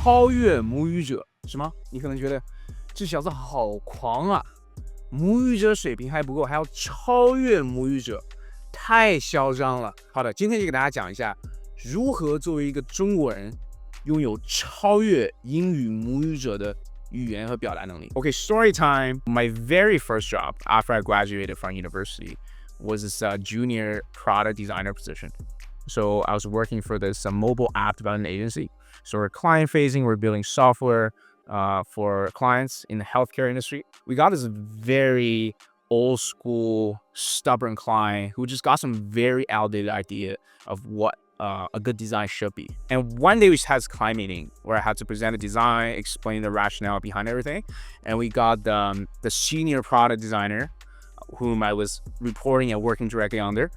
超越母语者，什么？你可能觉得这小子好狂啊，母语者水平还不够，还要超越母语者，太嚣张了。好的，今天就给大家讲一下如何作为一个中国人拥有超越英语母语者的语言和表达能力。Okay, story time. My very first job after I graduated from university was this junior product designer position. So I was working for this mobile app development agency. So we're client facing, we're building software for clients in the healthcare industry. We got this very old school, stubborn client who just got some very outdated idea of what a good design should be. And one day we just had this client meeting where I had to present the design, explain the rationale behind everything. And we got the senior product designer whom I was reporting and working directly under,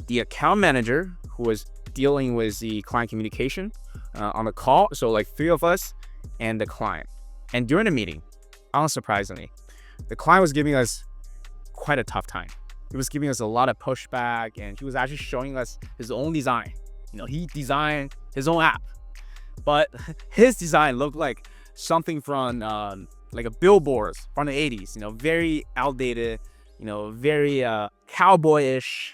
the account manager who was dealing with the client communication on the call. So like 3 of us and the client. And during the meeting, unsurprisingly, the client was giving us quite a tough time. He was giving us a lot of pushback, and he was actually showing us his own design. You know, he designed his own app, but his design looked like something from like a billboard from the 80s, you know, very outdated, you know, very cowboyish.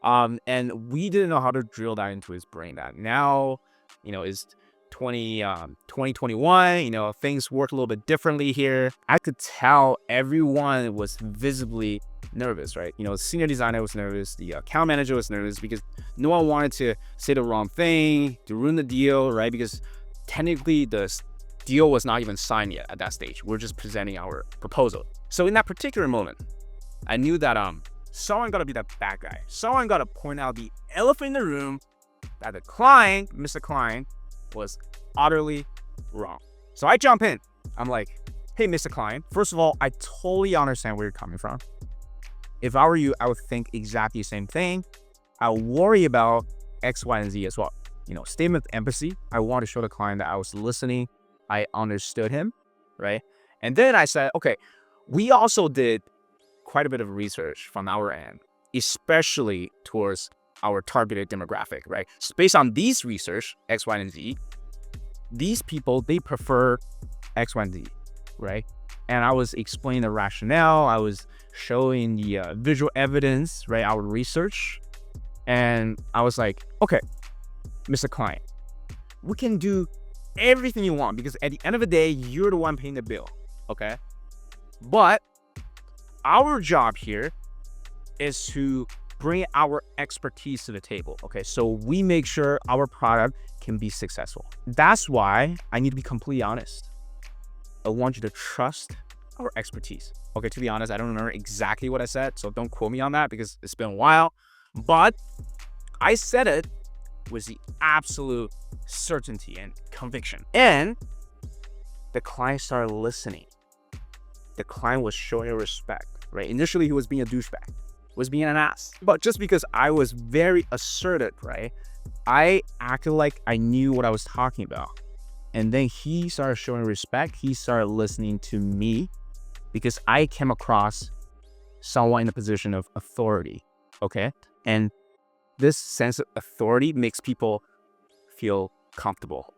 And we didn't know how to drill that into his brain that now, you know, is 2021, you know, things work a little bit differently here. I could tell everyone was visibly nervous, right? You know, the senior designer was nervous, the account manager was nervous because no one wanted to say the wrong thing, to ruin the deal, right? Because technically the deal was not even signed yet at that stage. We're just presenting our proposal. So in that particular moment, I knew that someone got to be that bad guy. Someone got to point out the elephant in the room that the client, Mr. Klein, was utterly wrong. So I jump in. I'm like, hey, Mr. Klein, first of all, I totally understand where you're coming from. If I were you, I would think exactly the same thing. I worry about X, Y, and Z as well. You know, statement of empathy. I want to show the client that I was listening. I understood him, right? And then I said, okay, we also did quite a bit of research from our end, especially towards our targeted demographic, right? So based on these research, X, Y, and Z, these people, they prefer X, Y, and Z, right? And I was explaining the rationale. I was showing the visual evidence, right? Our research. And I was like, okay, Mr. Client, we can do everything you want because at the end of the day, you're the one paying the bill, okay? But our job here is to bring our expertise to the table, okay? So we make sure our product can be successful. That's why I need to be completely honest. I want you to trust our expertise. Okay, to be honest, I don't remember exactly what I said, so don't quote me on that because it's been a while. But I said it with the absolute certainty and conviction. And the client started listening. The client was showing respect, right? Initially, he was being a douchebag, was being an ass. But just because I was very assertive, right? I acted like I knew what I was talking about. And then he started showing respect. He started listening to me because I came across someone in a position of authority, okay? And this sense of authority makes people feel comfortable,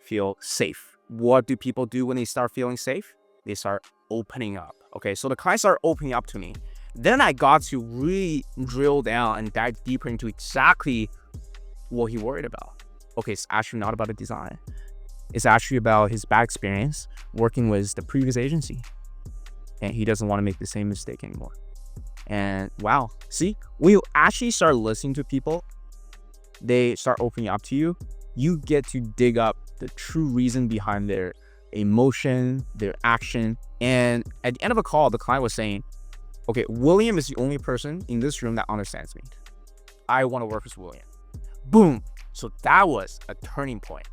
feel safe. What do people do when they start feeling safe? They start opening up, okay? So the client started opening up to me. Then I got to really drill down and dive deeper into exactly what he worried about. Okay, it's actually not about the design. It's actually about his bad experience working with the previous agency. And he doesn't want to make the same mistake anymore. And wow, see, when you actually start listening to people, they start opening up to you. You get to dig up the true reason behind their emotion, their action. And at the end of a call, the client was saying, okay, William is the only person in this room that understands me. I want to work with William. Boom. So that was a turning point.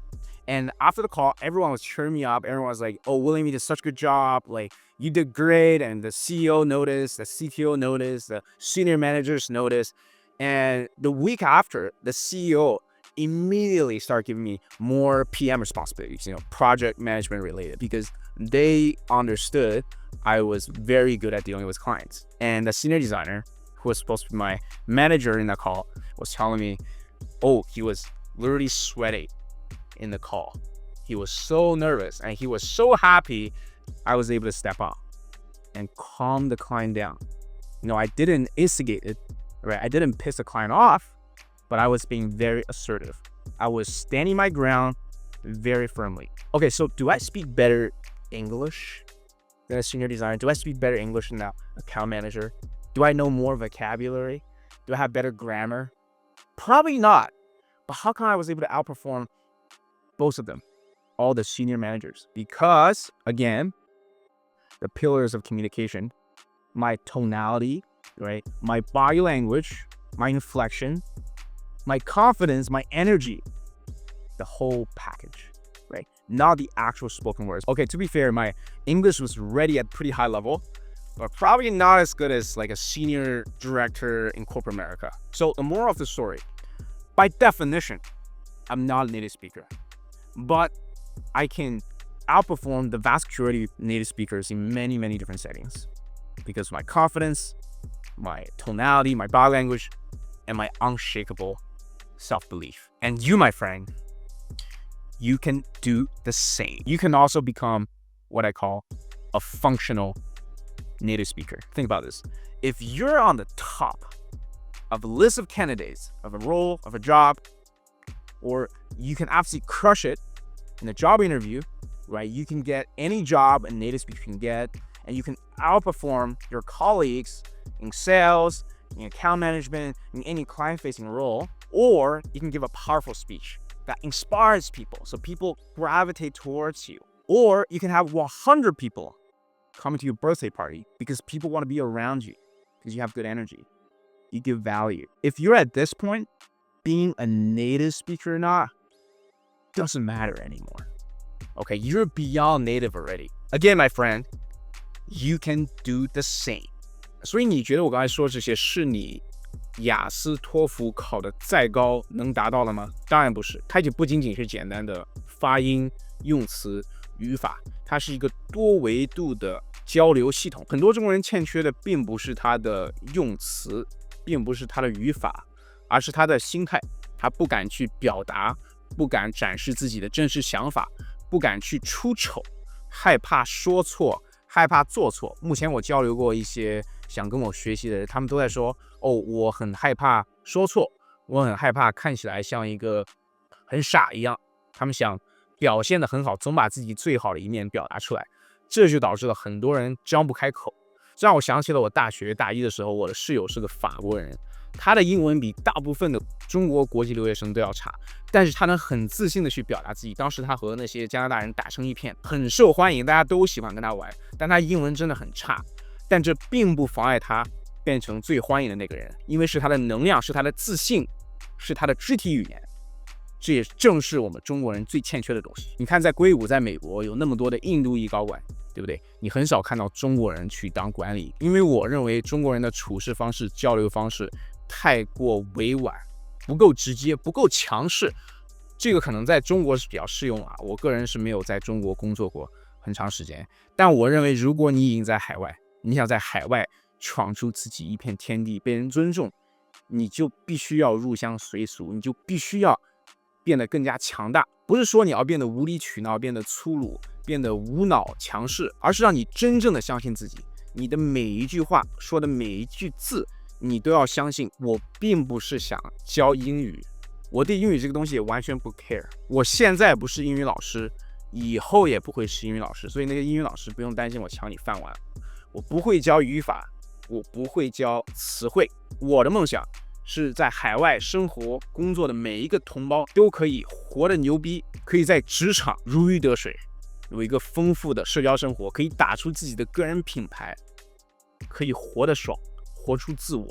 And after the call, everyone was cheering me up. Everyone was like, oh, William, you did such a good job. Like, you did great. And the CEO noticed, the CTO noticed, the senior managers noticed. And the week after, the CEO immediately started giving me more PM responsibilities, you know, project management related, because they understood I was very good at dealing with clients. And the senior designer, who was supposed to be my manager in that call, was telling me, oh, he was literally sweating in the call. He was so nervous and he was so happy I was able to step up and calm the client down. I didn't instigate it, right? I didn't piss the client off, but I was being very assertive. I was standing my ground very firmly. Okay, so do I speak better English than a senior designer? Do I speak better English than that account manager? Do I know more vocabulary? Do I have better grammar? Probably not. But how come I was able to outperform both of them, all the senior managers? Because, again, the pillars of communication, my tonality, right? My body language, my inflection, my confidence, my energy, the whole package, right? Not the actual spoken words. Okay, to be fair, my English was already at pretty high level, but probably not as good as like a senior director in corporate America. So the moral of the story, by definition, I'm not a native speaker, but I can outperform the vast majority of native speakers in many, many different settings because of my confidence, my tonality, my body language, and my unshakable self-belief. And you, my friend, you can do the same. You can also become what I call a functional native speaker. Think about this. If you're on the top of a list of candidates, of a role, of a job, or you can absolutely crush it in a job interview, right? You can get any job a native speaker can get, and you can outperform your colleagues in sales, in account management, in any client-facing role, or you can give a powerful speech that inspires people, so people gravitate towards you. Or you can have 100 people coming to your birthday party because people want to be around you because you have good energy. You give value. If you're at this point, being a native speaker or not doesn't matter anymore. Okay, you're beyond native already. Again, my friend, you can do the same. 所以你觉得我刚才说这些是你雅思托福考得再高能达到了吗？当然不是，它就不仅仅是简单的发音、用词、语法，它是一个多维度的交流系统。很多中国人欠缺的并不是他的用词，并不是他的语法，而是他的心态。他不敢去表达，不敢展示自己的真实想法，不敢去出丑，害怕说错，害怕做错。目前我交流过一些想跟我学习的人，他们都在说，我很害怕说错，我很害怕看起来像一个很傻一样。他们想表现得很好，总把自己最好的一面表达出来，这就导致了很多人张不开口。这让我想起了我大学大一的时候，我的室友是个法国人，他的英文比大部分的中国国际留学生都要差，但是他能很自信的去表达自己。当时他和那些加拿大人打成一片，很受欢迎，大家都喜欢跟他玩，但他英文真的很差。但这并不妨碍他变成最欢迎的那个人，因为是他的能量，是他的自信，是他的肢体语言。这也正是我们中国人最欠缺的东西。你看，在硅谷，在美国有那么多的印度裔高管，对不对？你很少看到中国人去当管理，因为我认为中国人的处事方式、交流方式太过委婉，不够直接，不够强势。这个可能在中国是比较适用啊。我个人是没有在中国工作过很长时间，但我认为，如果你已经在海外，你想在海外闯出自己一片天地，被人尊重，你就必须要入乡随俗，你就必须要变得更加强大。不是说你要变得无理取闹，变得粗鲁，变得无脑强势，而是让你真正的相信自己。你的每一句话说的每一句字，你都要相信，我并不是想教英语，我对英语这个东西也完全不 care。我现在不是英语老师，以后也不会是英语老师，所以那些英语老师不用担心我抢你饭碗。我不会教语法，我不会教词汇。我的梦想是在海外生活工作的每一个同胞都可以活得牛逼，可以在职场如鱼得水，有一个丰富的社交生活，可以打出自己的个人品牌，可以活得爽，活出自我。